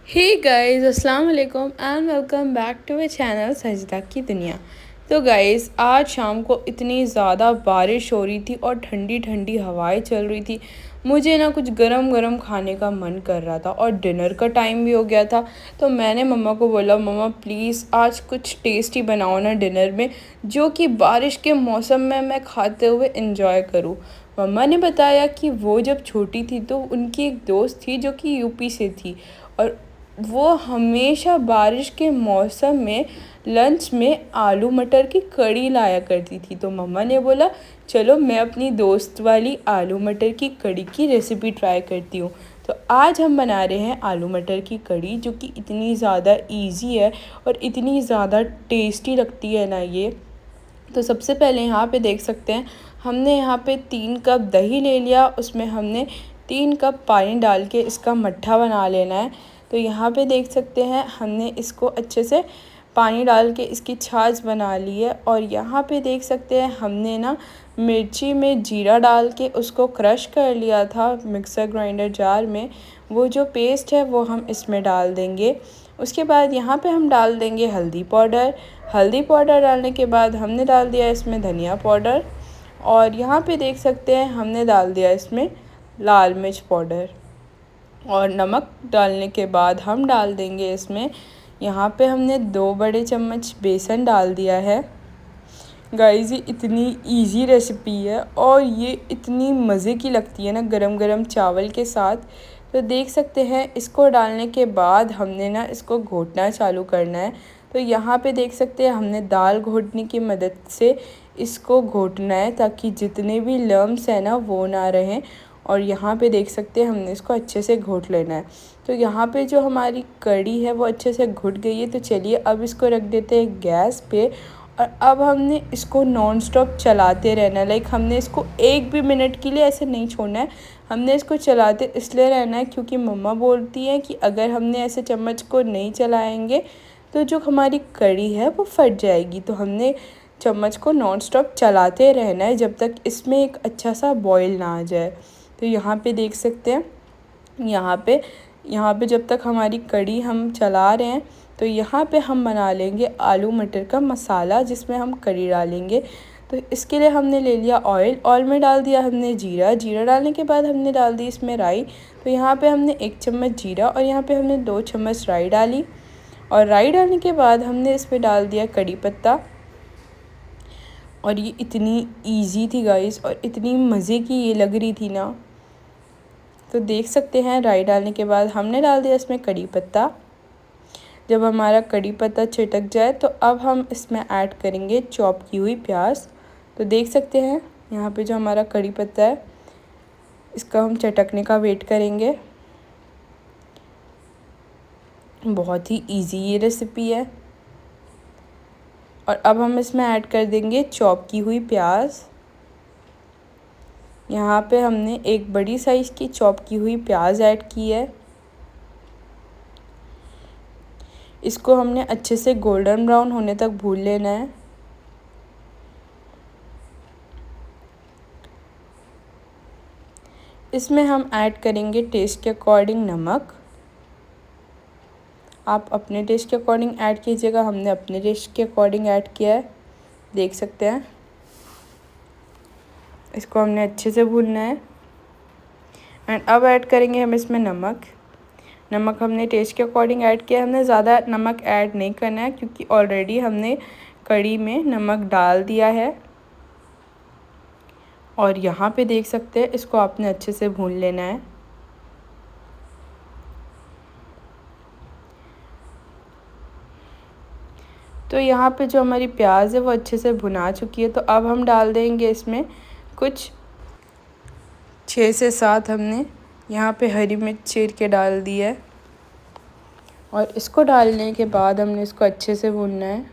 हे guys अस्सलाम वालेकुम and welcome back to my channel सजदा की दुनिया। तो गाइस आज शाम को इतनी ज़्यादा बारिश हो रही थी और ठंडी ठंडी हवाएं चल रही थी। मुझे ना कुछ गरम गरम खाने का मन कर रहा था और डिनर का टाइम भी हो गया था। तो मैंने मम्मा को बोला, मम्मा प्लीज़ आज कुछ टेस्टी बनाओ ना डिनर में, जो कि बारिश के मौसम में मैं खाते हुए इंजॉय करूँ। मम्मा ने बताया कि वो जब छोटी थी तो उनकी एक दोस्त थी जो कि यूपी से थी, और वो हमेशा बारिश के मौसम में लंच में आलू मटर की कड़ी लाया करती थी। तो मम्मा ने बोला चलो मैं अपनी दोस्त वाली आलू मटर की कड़ी की रेसिपी ट्राई करती हूँ। तो आज हम बना रहे हैं आलू मटर की कड़ी, जो कि इतनी ज़्यादा इजी है और इतनी ज़्यादा टेस्टी लगती है ना ये। तो सबसे पहले यहाँ पे देख सकते हैं, हमने यहाँ पे 3 कप दही ले लिया, उसमें हमने 3 कप पानी डाल के इसका मट्ठा बना लेना है। तो यहाँ पे देख सकते हैं हमने इसको अच्छे से पानी डाल के इसकी छाछ बना ली है। और यहाँ पे देख सकते हैं हमने ना मिर्ची में जीरा डाल के उसको क्रश कर लिया था मिक्सर ग्राइंडर जार में। वो जो पेस्ट है वो हम इसमें डाल देंगे। उसके बाद यहाँ पे हम डाल देंगे हल्दी पाउडर। हल्दी पाउडर डालने के बाद हमने डाल दिया इसमें धनिया पाउडर, और यहाँ पे देख सकते हैं हमने डाल दिया इसमें लाल मिर्च पाउडर। और नमक डालने के बाद हम डाल देंगे इसमें, यहाँ पे हमने 2 बड़े चम्मच बेसन डाल दिया है। गाइस ये इतनी इजी रेसिपी है और ये इतनी मज़े की लगती है ना गरम गरम चावल के साथ। तो देख सकते हैं इसको डालने के बाद हमने ना इसको घोटना चालू करना है। तो यहाँ पे देख सकते हैं हमने दाल घोटने की मदद से इसको घोटना है, ताकि जितने भी लम्स हैं ना वो ना रहें। और यहाँ पे देख सकते हैं हमने इसको अच्छे से घोट लेना है। तो यहाँ पे जो हमारी कड़ी है वो अच्छे से घुट गई है। तो चलिए अब इसको रख देते हैं गैस पे, और अब हमने इसको नॉन स्टॉप चलाते रहना है। हमने इसको एक भी मिनट के लिए ऐसे नहीं छोड़ना है। हमने इसको चलाते इसलिए रहना है क्योंकि मम्मा बोलती हैं कि अगर हमने ऐसे चम्मच को नहीं चलाएंगे तो जो हमारी कड़ी है वो फट जाएगी। तो हमने चम्मच को नॉन स्टॉप चलाते रहना है जब तक इसमें एक अच्छा सा बॉईल ना आ जाए। तो यहाँ पे देख सकते हैं, यहाँ पे जब तक हमारी कड़ी हम चला रहे हैं तो यहाँ पे हम बना लेंगे आलू मटर का मसाला, जिसमें हम कड़ी डालेंगे। तो इसके लिए हमने ले लिया ऑयल में डाल दिया हमने जीरा डालने के बाद हमने डाल दी इसमें राई। तो यहाँ पे हमने 1 चम्मच जीरा और यहाँ पे हमने 2 चम्मच राई डाली। और राई डालने के बाद हमने इसमें डाल दिया कड़ी पत्ता। और ये इतनी ईजी थी गाइस और इतनी मज़े की ये लग रही थी ना। तो देख सकते हैं राई डालने के बाद हमने डाल दिया इसमें कड़ी पत्ता। जब हमारा कड़ी पत्ता छिटक जाए तो अब हम इसमें ऐड करेंगे चॉप की हुई प्याज। तो देख सकते हैं यहाँ पे जो हमारा कड़ी पत्ता है इसका हम चटकने का वेट करेंगे। बहुत ही इजी ये रेसिपी है। और अब हम इसमें ऐड कर देंगे चॉप की हुई प्याज। यहाँ पे हमने एक बड़ी साइज़ की चॉप की हुई प्याज ऐड की है। इसको हमने अच्छे से गोल्डन ब्राउन होने तक भून लेना है। इसमें हम ऐड करेंगे टेस्ट के अकॉर्डिंग नमक। आप अपने टेस्ट के अकॉर्डिंग ऐड कीजिएगा, हमने अपने टेस्ट के अकॉर्डिंग ऐड किया है। देख सकते हैं इसको हमने अच्छे से भूनना है। एंड अब ऐड करेंगे हम इसमें नमक हमने टेस्ट के अकॉर्डिंग ऐड किया है। हमने ज़्यादा नमक ऐड नहीं करना है क्योंकि ऑलरेडी हमने कड़ी में नमक डाल दिया है। और यहाँ पे देख सकते हैं इसको आपने अच्छे से भून लेना है। तो यहाँ पे जो हमारी प्याज है वो अच्छे से भुना चुकी है। तो अब हम डाल देंगे इसमें कुछ 6 से 7 हमने यहाँ पे हरी मिर्च चीर के डाल दी है। और इसको डालने के बाद हमने इसको अच्छे से भूनना है।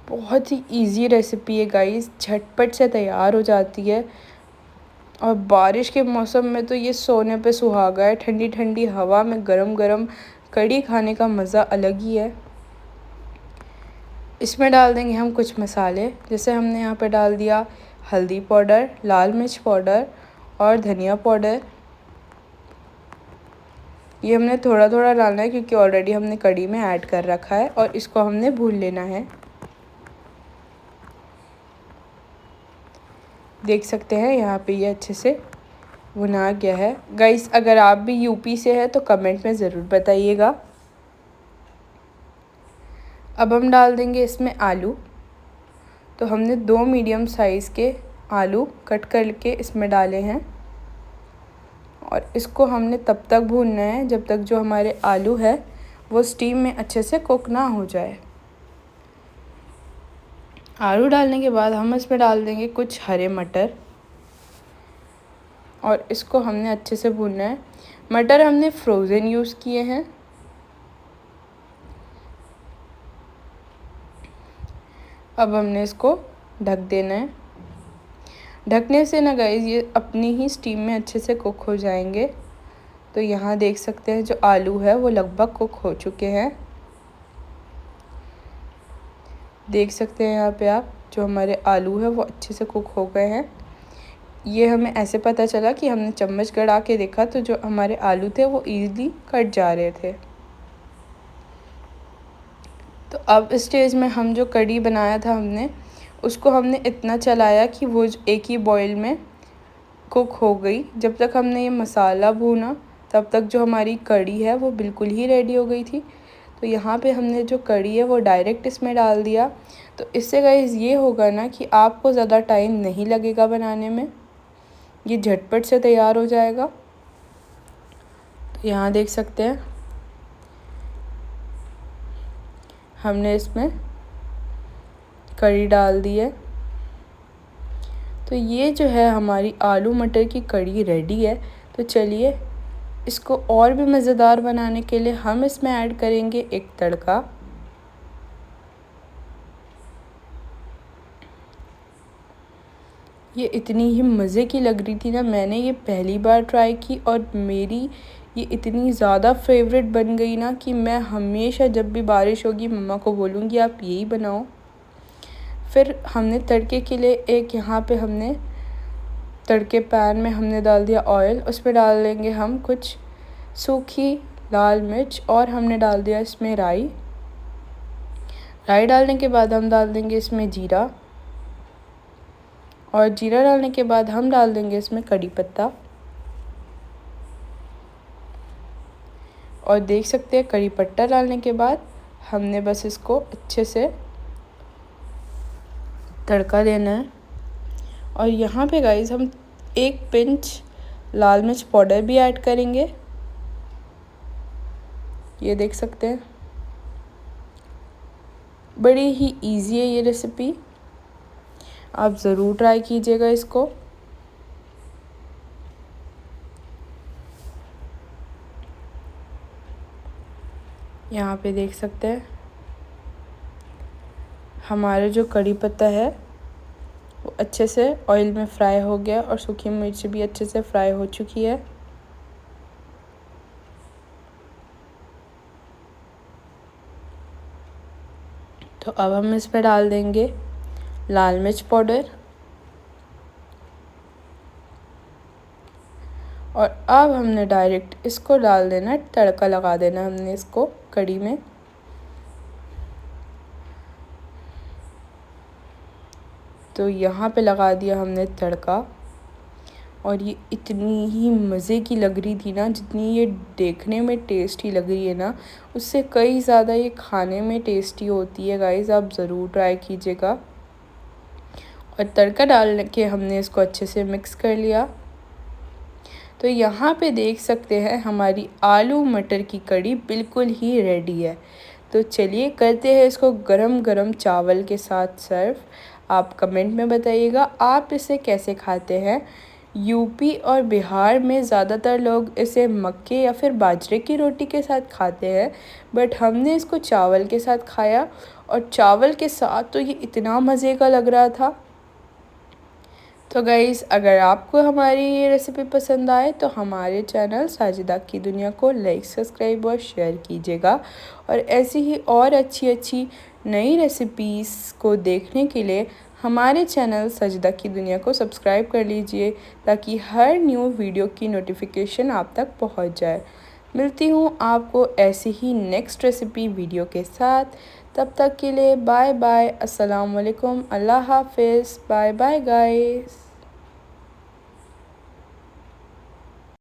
बहुत ही इजी रेसिपी है गाइस, झटपट से तैयार हो जाती है। और बारिश के मौसम में तो ये सोने पे सुहागा है। ठंडी ठंडी हवा में गरम गरम कड़ी खाने का मज़ा अलग ही है। इसमें डाल देंगे हम कुछ मसाले, जैसे हमने यहाँ पे डाल दिया हल्दी पाउडर, लाल मिर्च पाउडर और धनिया पाउडर। ये हमने थोड़ा थोड़ा डालना है क्योंकि ऑलरेडी हमने कढ़ी में ऐड कर रखा है और इसको हमने भून लेना है। देख सकते हैं यहाँ पे ये अच्छे से भुना गया है। गाइस अगर आप भी यूपी से हैं तो कमेंट में ज़रूर बताइएगा। अब हम डाल देंगे इसमें आलू। तो हमने 2 मीडियम साइज़ के आलू कट करके इसमें डाले हैं और इसको हमने तब तक भूनना है जब तक जो हमारे आलू है वो स्टीम में अच्छे से कुक ना हो जाए। आलू डालने के बाद हम इसमें डाल देंगे कुछ हरे मटर और इसको हमने अच्छे से भूनना है। मटर हमने फ्रोज़न यूज़ किए हैं। अब हमने इसको ढक देना है। ढकने से ना गाइस ये अपनी ही स्टीम में अच्छे से कुक हो जाएंगे। तो यहाँ देख सकते हैं जो आलू है वो लगभग कुक हो चुके हैं। देख सकते हैं यहाँ पे आप जो हमारे आलू है वो अच्छे से कुक हो गए हैं। ये हमें ऐसे पता चला कि हमने चम्मच गड़ा के देखा तो जो हमारे आलू थे वो ईज़िली कट जा रहे थे। तो अब इस स्टेज में हम जो कढ़ी बनाया था हमने उसको हमने इतना चलाया कि वो एक ही बॉईल में कुक हो गई। जब तक हमने ये मसाला भूना तब तक जो हमारी कढ़ी है वो बिल्कुल ही रेडी हो गई थी। तो यहाँ पे हमने जो कढ़ी है वो डायरेक्ट इसमें डाल दिया। तो इससे गाइस ये होगा ना कि आपको ज़्यादा टाइम नहीं लगेगा बनाने में, ये झटपट से तैयार हो जाएगा। तो यहाँ देख सकते हैं हमने इसमें कढ़ी डाल दी है। तो ये जो है हमारी आलू मटर की कढ़ी रेडी है। तो चलिए इसको और भी मज़ेदार बनाने के लिए हम इसमें ऐड करेंगे एक तड़का। ये इतनी ही मज़े की लग रही थी ना, मैंने ये पहली बार ट्राई की और मेरी ये इतनी ज़्यादा फेवरेट बन गई ना कि मैं हमेशा जब भी बारिश होगी मम्मा को बोलूँगी आप यही बनाओ। फिर हमने तड़के के लिए एक यहाँ पे हमने तड़के पैन में हमने डाल दिया ऑयल। उस पर डाल लेंगे हम कुछ सूखी लाल मिर्च और हमने डाल दिया इसमें राई। राई डालने के बाद हम डाल देंगे इसमें जीरा और जीरा डालने के बाद हम डाल देंगे इसमें कड़ी पत्ता। और देख सकते हैं कड़ी पत्ता डालने के बाद हमने बस इसको अच्छे से तड़का देना है। और यहाँ पे गाइस हम 1 पिंच लाल मिर्च पाउडर भी ऐड करेंगे। ये देख सकते हैं बड़ी ही इजी है ये रेसिपी, आप ज़रूर ट्राई कीजिएगा इसको। यहाँ पे देख सकते हैं हमारा जो कड़ी पत्ता है वो अच्छे से ऑयल में फ्राई हो गया और सूखी मिर्च भी अच्छे से फ्राई हो चुकी है। तो अब हम इस पर डाल देंगे लाल मिर्च पाउडर और अब हमने डायरेक्ट इसको डाल देना, तड़का लगा देना हमने इसको कढ़ी में। तो यहाँ पे लगा दिया हमने तड़का और ये इतनी ही मज़े की लग रही थी ना, जितनी ये देखने में टेस्टी लग रही है ना उससे कई ज़्यादा ये खाने में टेस्टी होती है। गाइस आप ज़रूर ट्राई कीजिएगा। और तड़का डाल के हमने इसको अच्छे से मिक्स कर लिया। तो यहाँ पे देख सकते हैं हमारी आलू मटर की कढ़ी बिल्कुल ही रेडी है। तो चलिए करते हैं इसको गरम गरम चावल के साथ सर्व। आप कमेंट में बताइएगा आप इसे कैसे खाते हैं। यूपी और बिहार में ज़्यादातर लोग इसे मक्के या फिर बाजरे की रोटी के साथ खाते हैं, बट हमने इसको चावल के साथ खाया और चावल के साथ तो ये इतना मज़े का लग रहा था। तो गाइज़ अगर आपको हमारी ये रेसिपी पसंद आए तो हमारे चैनल साजिदा की दुनिया को लाइक सब्सक्राइब और शेयर कीजिएगा। और ऐसी ही और अच्छी अच्छी नई रेसिपीज़ को देखने के लिए हमारे चैनल साजिदा की दुनिया को सब्सक्राइब कर लीजिए ताकि हर न्यू वीडियो की नोटिफिकेशन आप तक पहुंच जाए। मिलती हूँ आपको ऐसी ही नेक्स्ट रेसिपी वीडियो के साथ। तब तक के लिए बाय बाय, अस्सलाम वालेकुम, अल्लाह हाफिज़, बाय बाय गाइस।